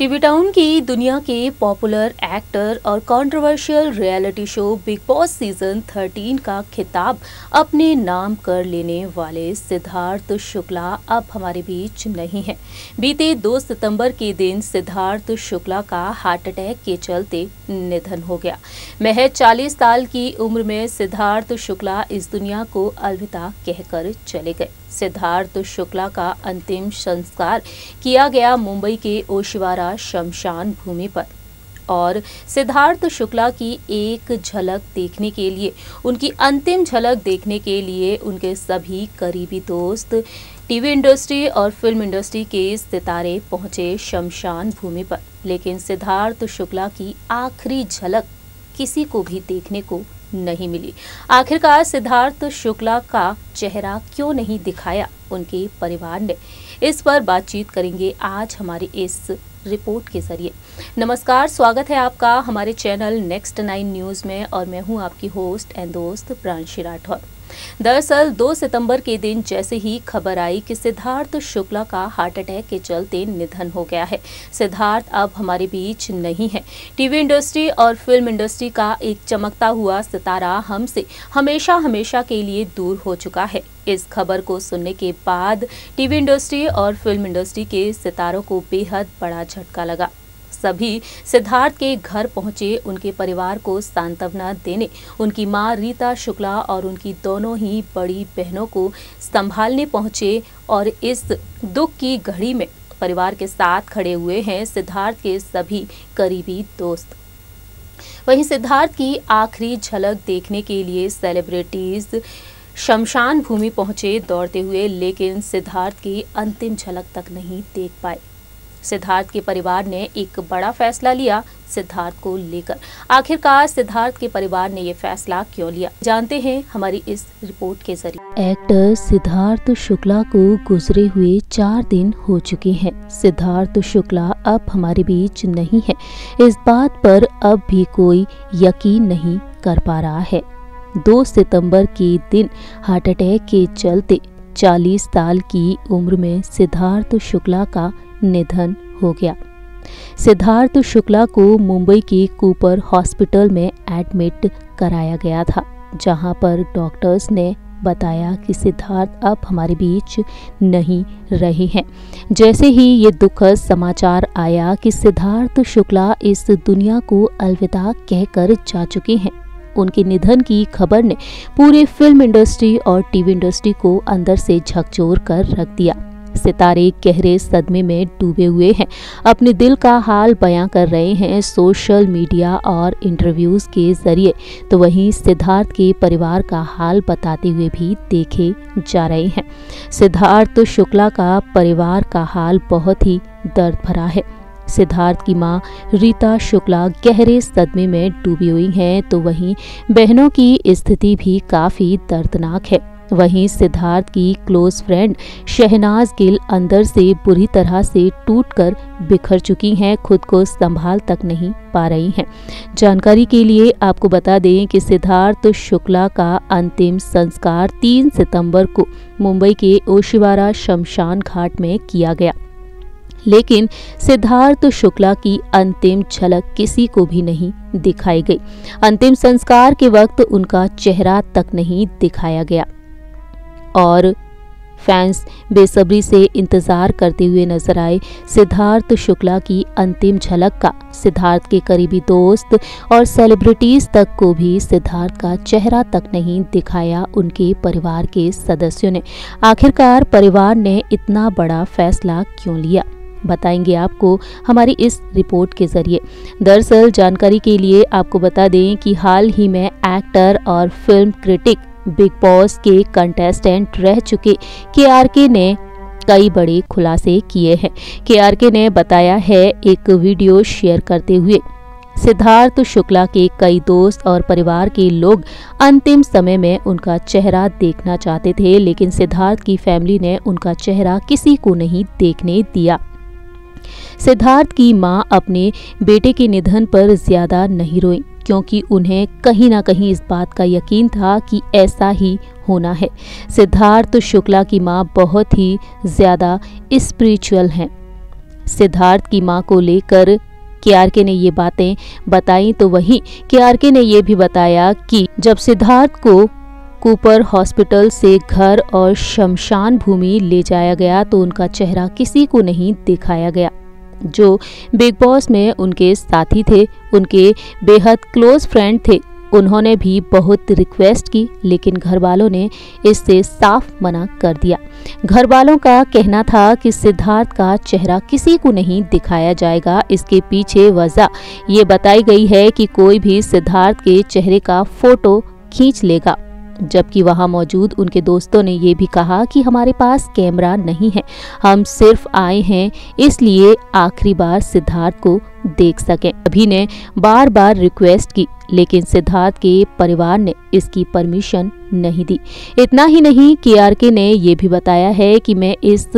TV town की दुनिया के पॉपुलर एक्टर और controversial reality show big boss season 13 का खिताब अपने नाम कर लेने वाले सिद्धार्थ शुक्ला अब हमारे बीच नहीं है। बीते 2 सितंबर के दिन सिद्धार्थ शुक्ला का हार्ट अटैक के चलते निधन हो गया। महज 40 साल की उम्र में सिद्धार्थ शुक्ला इस दुनिया को अलविदा कहकर चले गए। सिद्धार्थ शुक्ला का अंतिम संस्कार किया गया मुंबई के ओशिवारा शमशान भूमि पर और सिद्धार्थ शुक्ला की एक झलक देखने के लिए, उनकी अंतिम झलक देखने के लिए उनके सभी करीबी दोस्त, टीवी इंडस्ट्री और फिल्म इंडस्ट्री के सितारे पहुंचे शमशान भूमि पर। लेकिन सिद्धार्थ शुक्ला की आखिरी झलक किसी को भी देखने को नहीं मिली। आखिरकार सिद्धार्थ शुक्ला का चेहरा क्यों नहीं दिखाया उनके परिवार ने, इस पर बातचीत करेंगे आज हमारी इस रिपोर्ट के जरिए। नमस्कार, स्वागत है आपका हमारे चैनल नेक्स्ट 9 न्यूज़ में और मैं हूं आपकी होस्ट एंड दोस्त प्रांशी राठौर। दरअसल 2 सितंबर के दिन जैसे ही खबर आई कि सिद्धार्थ शुक्ला का हार्ट अटैक के चलते निधन हो गया है, सिद्धार्थ अब हमारे बीच नहीं है। टीवी इंडस्ट्री और फिल्म इंडस्ट्री का एक चमकता हुआ सितारा हमसे हमेशा के लिए दूर हो चुका है। इस खबर को सुनने के बाद टीवी इंडस्ट्री और फिल्म इंडस्ट्री के सितारों को बेहद बड़ा झटका लगा। सभी सिद्धार्थ के घर पहुंचे, उनके परिवार को सांत्वना देने, उनकी मां रीता शुक्ला और उनकी दोनों ही बड़ी बहनों को संभालने पहुंचे और इस दुख की घड़ी में परिवार के साथ खड़े हुए हैं सिद्धार्थ के सभी करीबी दोस्त। वहीं सिद्धार्थ की आखिरी झलक देखने के लिए सेलिब्रिटीज शमशान भूमि पहुंचे दौड़ते हुए, लेकिन सिद्धार्थ की अंतिम झलक तक नहीं देख पाए। सिद्धार्थ के परिवार ने एक बड़ा फैसला लिया सिद्धार्थ को लेकर। आखिरकार सिद्धार्थ के परिवार ने ये फैसला क्यों लिया, जानते हैं हमारी इस रिपोर्ट के जरिए। एक्टर सिद्धार्थ शुक्ला को गुजरे हुए 4 दिन हो चुके हैं। सिद्धार्थ शुक्ला अब हमारे बीच नहीं है, इस बात पर अब भी कोई यकीन नहीं कर पा रहा है। 2 सितंबर के दिन हार्ट अटैक के चलते 40 साल की उम्र में सिद्धार्थ शुक्ला का निधन हो गया। सिद्धार्थ शुक्ला को मुंबई के कूपर हॉस्पिटल में एडमिट कराया गया था, जहां पर डॉक्टर्स ने बताया कि सिद्धार्थ अब हमारे बीच नहीं रहे हैं। जैसे ही ये दुखद समाचार आया कि सिद्धार्थ शुक्ला इस दुनिया को अलविदा कहकर जा चुके हैं, उनके निधन की खबर ने पूरे फिल्म इंडस्ट्री और टीवी इंडस्ट्री को अंदर से झकझोर कर रख दिया। सितारे गहरे सदमे में डूबे हुए हैं, अपने दिल का हाल बयां कर रहे हैं सोशल मीडिया और इंटरव्यूज के जरिए, तो वहीं सिद्धार्थ के परिवार का हाल बताते हुए भी देखे जा रहे हैं। सिद्धार्थ शुक्ला का परिवार का हाल बहुत ही दर्द भरा है। सिद्धार्थ की मां रीता शुक्ला गहरे सदमे में डूबी हुई हैं, तो वहीं बहनों की स्थिति भी काफ़ी दर्दनाक है। वहीं सिद्धार्थ की क्लोज फ्रेंड शहनाज गिल अंदर से बुरी तरह से टूटकर बिखर चुकी हैं, खुद को संभाल तक नहीं पा रही हैं। जानकारी के लिए आपको बता दें कि सिद्धार्थ शुक्ला का अंतिम संस्कार 3 सितंबर को मुंबई के ओशिवारा शमशान घाट में किया गया, लेकिन सिद्धार्थ शुक्ला की अंतिम झलक किसी को भी नहीं दिखाई गई। अंतिम संस्कार के वक्त उनका चेहरा तक नहीं दिखाया गया और फैंस बेसब्री से इंतजार करते हुए नजर आए सिद्धार्थ शुक्ला की अंतिम झलक का। सिद्धार्थ के करीबी दोस्त और सेलिब्रिटीज तक को भी सिद्धार्थ का चेहरा तक नहीं दिखाया उनके परिवार के सदस्यों ने। आखिरकार परिवार ने इतना बड़ा फैसला क्यों लिया, बताएंगे आपको हमारी इस रिपोर्ट के जरिए। दरअसल जानकारी के लिए आपको बता दें कि हाल ही में एक्टर और फिल्म क्रिटिक बिग बॉस के कंटेस्टेंट रह चुके KRK ने कई बड़े खुलासे किए हैं। KRK ने बताया है एक वीडियो शेयर करते हुए, सिद्धार्थ शुक्ला के कई दोस्त और परिवार के लोग अंतिम समय में उनका चेहरा देखना चाहते थे, लेकिन सिद्धार्थ की फैमिली ने उनका चेहरा किसी को नहीं देखने दिया। सिद्धार्थ की मां अपने बेटे के निधन पर ज्यादा नहीं रोई, क्योंकि उन्हें कहीं ना कहीं इस बात का यकीन था कि ऐसा ही होना है। सिद्धार्थ शुक्ला की मां बहुत ही ज्यादा स्पिरिचुअल हैं। सिद्धार्थ की मां को लेकर केआरके ने ये बातें बताई तो वहीं केआरके ने ये भी बताया कि जब सिद्धार्थ को कूपर हॉस्पिटल से घर और शमशान भूमि ले जाया गया तो उनका चेहरा किसी को नहीं दिखाया गया। जो बिग बॉस में उनके साथी थे, उनके बेहद क्लोज फ्रेंड थे, उन्होंने भी बहुत रिक्वेस्ट की, लेकिन घर वालों ने इससे साफ मना कर दिया। घर वालों का कहना था कि सिद्धार्थ का चेहरा किसी को नहीं दिखाया जाएगा। इसके पीछे वजह ये बताई गई है कि कोई भी सिद्धार्थ के चेहरे का फोटो खींच लेगा, जबकि वहां मौजूद उनके दोस्तों ने ये भी कहा कि हमारे पास कैमरा नहीं है, हम सिर्फ आए हैं इसलिए आखिरी बार सिद्धार्थ को देख सकें। अभी ने बार बार रिक्वेस्ट की, लेकिन सिद्धार्थ के परिवार ने इसकी परमिशन नहीं दी। इतना ही नहीं, केआरके ने ये भी बताया है कि मैं इस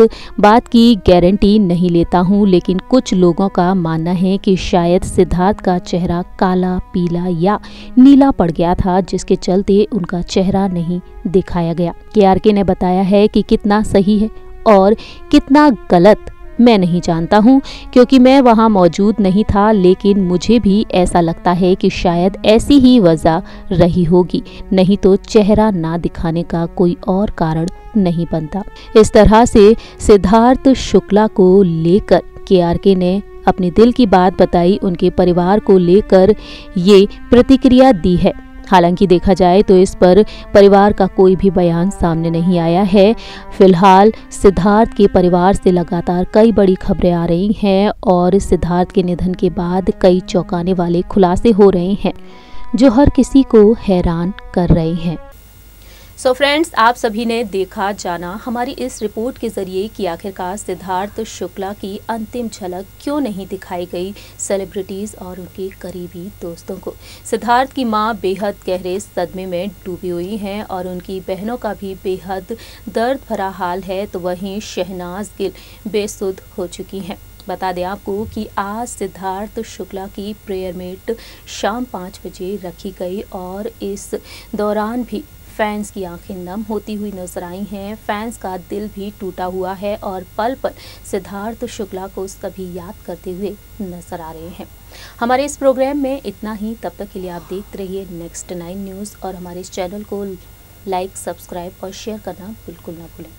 बात की गारंटी नहीं लेता हूं, लेकिन कुछ लोगों का मानना है कि शायद सिद्धार्थ का चेहरा काला, पीला या नीला पड़ गया था, जिसके चलते उनका चेहरा नहीं दिखाया गया। केआरके ने बताया है कि कितना सही है और कितना गलत मैं नहीं जानता हूं, क्योंकि मैं वहां मौजूद नहीं था, लेकिन मुझे भी ऐसा लगता है कि शायद ऐसी ही वजह रही होगी, नहीं तो चेहरा ना दिखाने का कोई और कारण नहीं बनता। इस तरह से सिद्धार्थ शुक्ला को लेकर केआरके ने अपने दिल की बात बताई, उनके परिवार को लेकर ये प्रतिक्रिया दी है। हालांकि देखा जाए तो इस पर परिवार का कोई भी बयान सामने नहीं आया है। फिलहाल सिद्धार्थ के परिवार से लगातार कई बड़ी खबरें आ रही हैं और सिद्धार्थ के निधन के बाद कई चौंकाने वाले खुलासे हो रहे हैं, जो हर किसी को हैरान कर रहे हैं। सो फ्रेंड्स, आप सभी ने देखा जाना हमारी इस रिपोर्ट के जरिए कि आखिरकार सिद्धार्थ शुक्ला की अंतिम झलक क्यों नहीं दिखाई गई सेलिब्रिटीज और उनके करीबी दोस्तों को। सिद्धार्थ की मां बेहद गहरे सदमे में डूबी हुई हैं और उनकी बहनों का भी बेहद दर्द भरा हाल है, तो वहीं शहनाज गिल बेसुध हो चुकी हैं। बता दें आपको कि आज सिद्धार्थ शुक्ला की प्रेयर मीट शाम 5 बजे रखी गई और इस दौरान भी फैंस की आंखें नम होती हुई नजर आई हैं। फैंस का दिल भी टूटा हुआ है और पल पल सिद्धार्थ शुक्ला को सभी याद करते हुए नजर आ रहे हैं। हमारे इस प्रोग्राम में इतना ही। तब तक के लिए आप देखते रहिए नेक्स्ट 9 न्यूज़ और हमारे इस चैनल को लाइक, सब्सक्राइब और शेयर करना बिल्कुल ना भूलें।